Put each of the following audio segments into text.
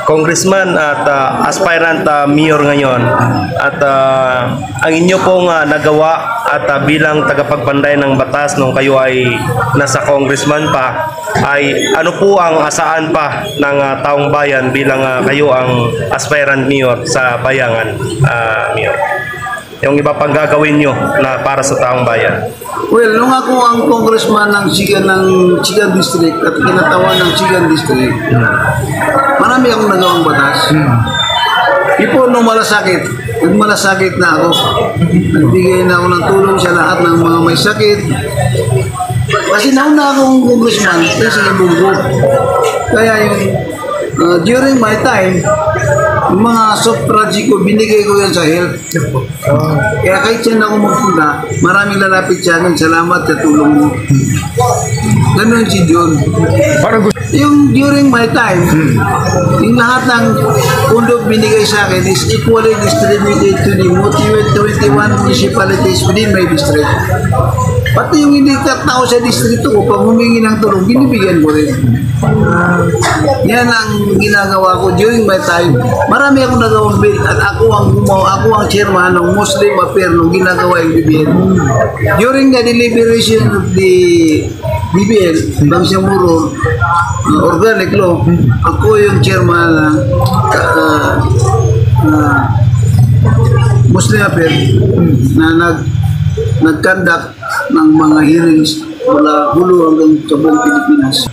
Congressman at aspirant mayor ngayon at ang inyo pong nagawa at bilang tagapagpanday ng batas nung kayo ay nasa congressman pa ay ano po ang asaan pa ng taong bayan bilang kayo ang aspirant mayor sa bayangan, mayor? Yung iba pang gagawin nyo na para sa taong bayan? Well, nung ako ang congressman ng Chigan District at kinatawan ng Chigan District, marami akong nagawang batas. Before nung malasakit na ako, nagbigay na ako ng tulong sa lahat ng mga may sakit. Kasi nauna akong congressman kasi ibunggo. Kaya yung during my time, yung mga soft project ko, binigay ko yan sa health. Kaya kahit siya na ako magpunta, maraming lalapit sa akin, salamat sa tulong mo. Ganun si John. Yung during my time, yung lahat ng pundo binigay sa akin is equally distributed to the 21 municipalities within my district. Pati yung hindi tao sa distrito ko, pag humingi ng tulong, binibigyan ko rin. Yan ang ginagawa ko during my time. Marami akong nagawang bill at ako ang chairman ng Muslim Affair nung ginagawa yung BBL. During the deliberation of the BBL, Bangsamoro Organic Law, ako yung chairman ng Muslim Affair na nag-conduct ng mga hearings mula Hulo hanggang sa buong Pilipinas.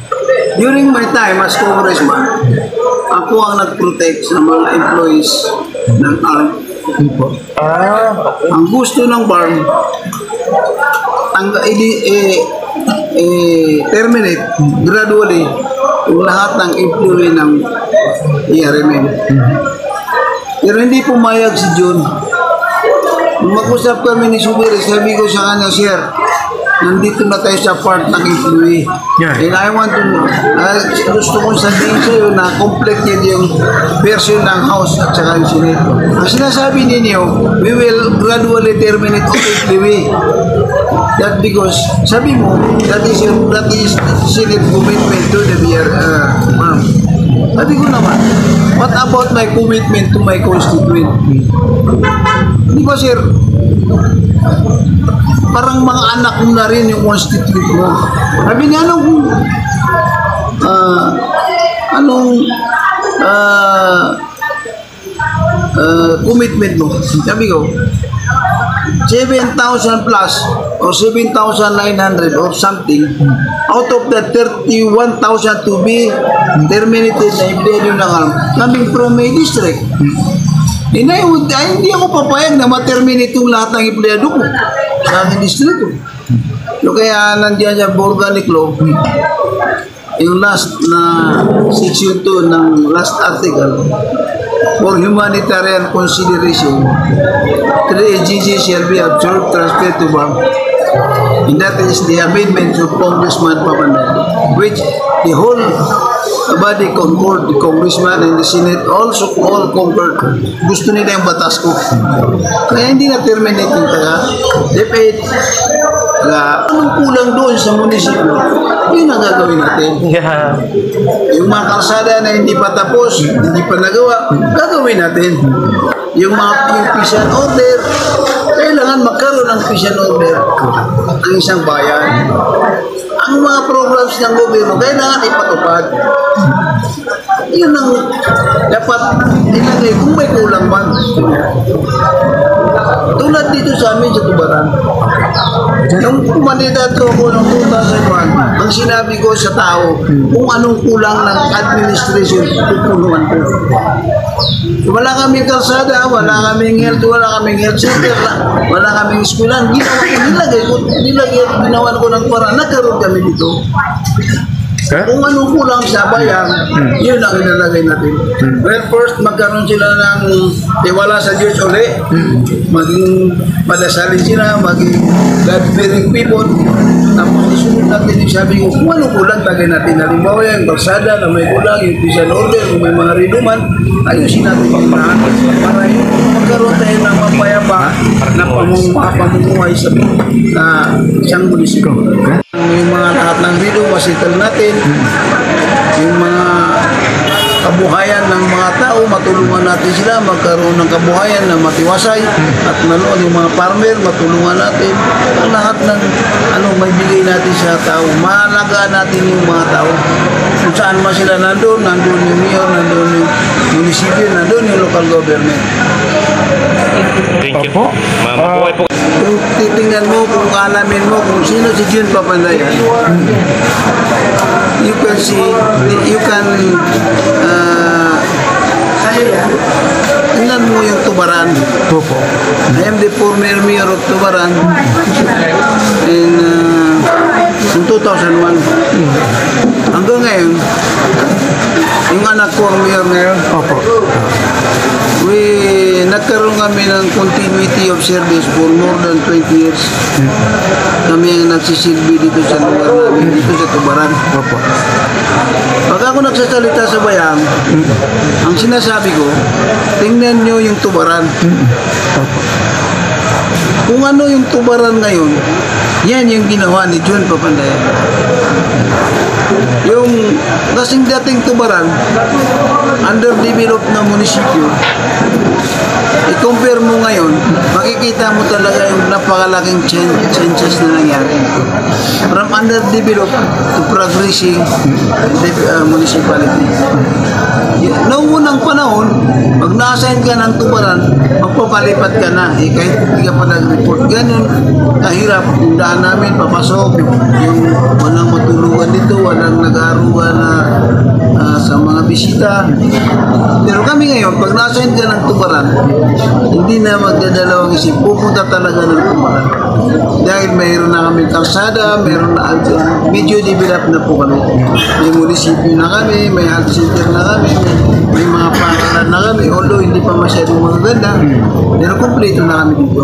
During my time as congressman, ako ang nag-protect sa mga employees ng ARM. Ang gusto ng BARM, terminate gradually yung lahat ng employee ng ERMN. Pero hindi pumayag si John. Nung mag-usap kami ni Subiri, sabi ko sa kanya, Sir, nandito na tayo sa part ng employee. And I want to know, gusto kong sabihin sa iyo na completed yung version ng House at saka yung Senate. Ang sinasabi ninyo, we will gradually terminate all employee. That because, sabi mo, that is Senate commitment to the ma'am. Sabi ko naman, what about my commitment to my constituent? Di ba, sir? Parang mga anak mo na rin yung constituent mo. Sabi niya, commitment mo? Sabi ko, 7,000 plus or 7,900 or something out of the 31,000 to be terminated na employee ng ARM coming from my district. Hindi ako papayag na ma-terminate yung lahat ng empleyado ko sa aking distrito. So kaya nandiyan sa Organic Law, yung last na section 2 ng last article, for humanitarian consideration, 3 agencies shall be absorbed, transferred to BARM. And that is the amendment of Congressman Papanday, which the whole body concurred, the Congressman and the Senate also all concurred. Gusto nila yung batas ko. Kaya hindi na terminate yung DepEd. Anong kulang doon sa munisipyo? Yun ang gagawin natin. Yung mga kalsada na hindi pa tapos, hindi pa nagawa, gagawin natin. Yung mga peace order, kailangan magkaroon ng peace order ang isang bayan. Ang mga programs ng gobyerno, kailangan ipatupad. Yun ang dapat ilagay kung may kulang man. Tulad dito sa amin sa Tubaran. Nung kumandidato ako ng 2001, ang sinabi ko sa tao, kung anong kulang ng administration, pupunuan ko. Wala kaming kalsada, wala kaming health center, wala kaming eskwelahan. Ginawan ko ng parang, nagkaroon kami dito. Kung anong kulang sa bayan, yun ang ilalagay natin. Well, first, magkaroon sila ng tiwala sa Diyos ulit. Maging padasalin sila, maging God-fearing people. Tapos isunod natin yung sabi ko, kung anong kulang, tagay natin. Halimbawa yung kalsada na may kulang, yung peace order, kung may mga rinuman, ayusin natin pagpahan. Para yung magkaroon tayo ng mapayapa na pamumuhay sa isang munisipyo. Yung mga lahat ng video, masital natin. Yung mga kabuhayan ng mga tao, matulungan natin sila magkaroon ng kabuhayan na matiwasay at manood yung mga farmer, matulungan natin ang lahat ng may bigay natin sa tao. Mahalagaan natin yung mga tao. Kung saan man sila nandun yung mayor, nandun yung munisipyo, nandun yung local government. Thank you. Opo. Mabuhay po. Kung titingnan mo, kung alamin mo kung sino si Jun Papandayan, you can see, you can tingnan mo yung Tubaran. Opo. I am the former mayor of Tubaran in 2001. Hanggang ngayon, yung anak ko ang mayor ngayon, Opo. nagkaroon kami ng continuity of service for more than 20 years. Kami ang nagsisilbi dito sa lugar namin, dito sa Tubaran. Opo. Pag ako nagsasalita sa bayang, ang sinasabi ko, tingnan nyo yung Tubaran. Kung ano yung Tubaran ngayon, yan yung ginawa ni Jun Papandayan. Yung kasing dating Tubaran, underdeveloped na munisipyo, i-compare mo ngayon, makikita mo talaga yung napakalaking changes na nangyari. From underdeveloped to progressing municipality. Noong unang panahon, pag na-assign ka ng Tubaran, magpapalipat ka na. Kahit hindi ka pa nag-report. Ganun, kahirap. Yung daan namin, papasok. Yung walang matulugan dito, walang nag-aaruga na sa mga bisita. Pero kami ngayon, pag na-assign ka ng Tubaran, hindi na magdadalawang isip. Pupunta talaga ng Tubaran. Dahil mayroon na kami kalsada, mayroon na medyo develop na po kami. May munisipyo na kami, may health center na kami, may mga pangalan na kami, although hindi pa masyadong magaganda, pero kumpleto na kami dito.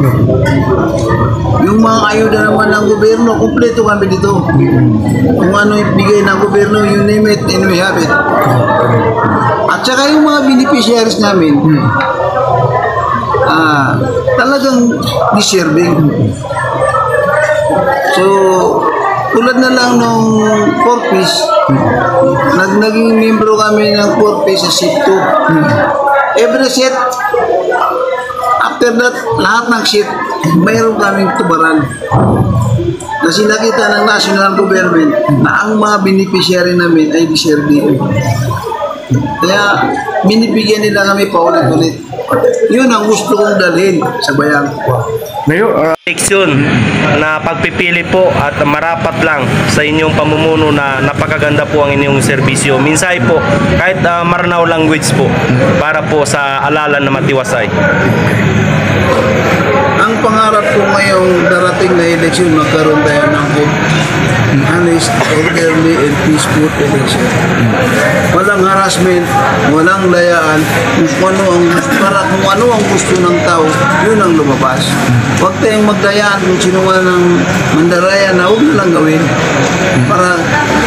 Yung mga ayuda naman ng gobyerno, kumpleto kami dito. Kung ano ibigay ng gobyerno, you name it, and we have it. At saka yung mga beneficiaries namin, talagang deserving. So, tulad na lang nung Corpus, naging membro kami ng Corpus sa SIP 2. Every set, after that, lahat ng SIP, mayroon kaming Tubaran. Kasi nakita ng national government na ang mga beneficiary namin ay deserving. Kaya, binibigyan nila kami paulit-ulit. Yun ang gusto kong dalhin sa bayan. Mayor, Eleksyon na pagpipili po at marapat lang sa inyong pamumuno na napakaganda po ang inyong serbisyo. Minsay po, kahit Maranao language po, para po sa alalan na matiwasay. Ang pangarap ko ngayong darating na eleksyon, magkaroon tayo ng honest, orderly, and peaceful election. Walang harassment, walang layaan, kung ano ang gusto ng tao, yun ang lumabas. Huwag tayong magdayaan kung sino man ang mandaraya na huwag na lang gawin. Para,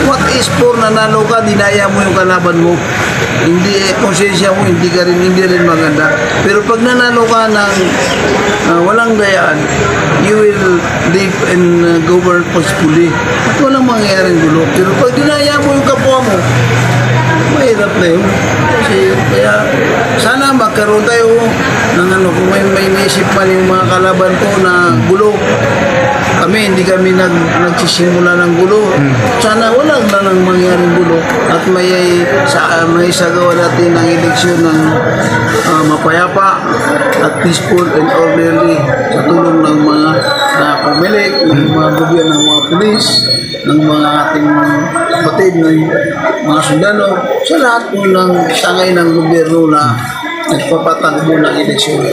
what is for nanalo ka, dinaya mo yung kalaban mo. Hindi, konsensya mo, hindi rin maganda. Pero pag nanalo ka ng walang dayaan, you will live and govern peacefully. At walang mangyayaring gulo. Pero pag dinaya mo yung kapwa mo, mahirap na yun. Kasi, kaya, sana magkaroon tayo ng kung may naisip man yung mga kalaban ko na gulo. Hindi kami nagsisimula ng gulo. Sana wala na nang mangyaring gulo at may sagawa natin ng eleksyon ng mapayapa at peaceful and orderly sa tulong ng mga pamilik, ng mga gobyerno, ng mga pulis, ng mga ating kapatid, ng mga sundalo, sa lahat po ng sangay ng gobyerno na nagpapatagbo ng eleksyon.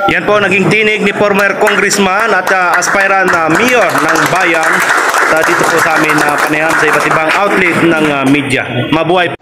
Yan po naging tinig ni former congressman at aspirant na mayor ng bayan dito po sa amin na panayan sa iba't ibang outlet ng media. Mabuhay po.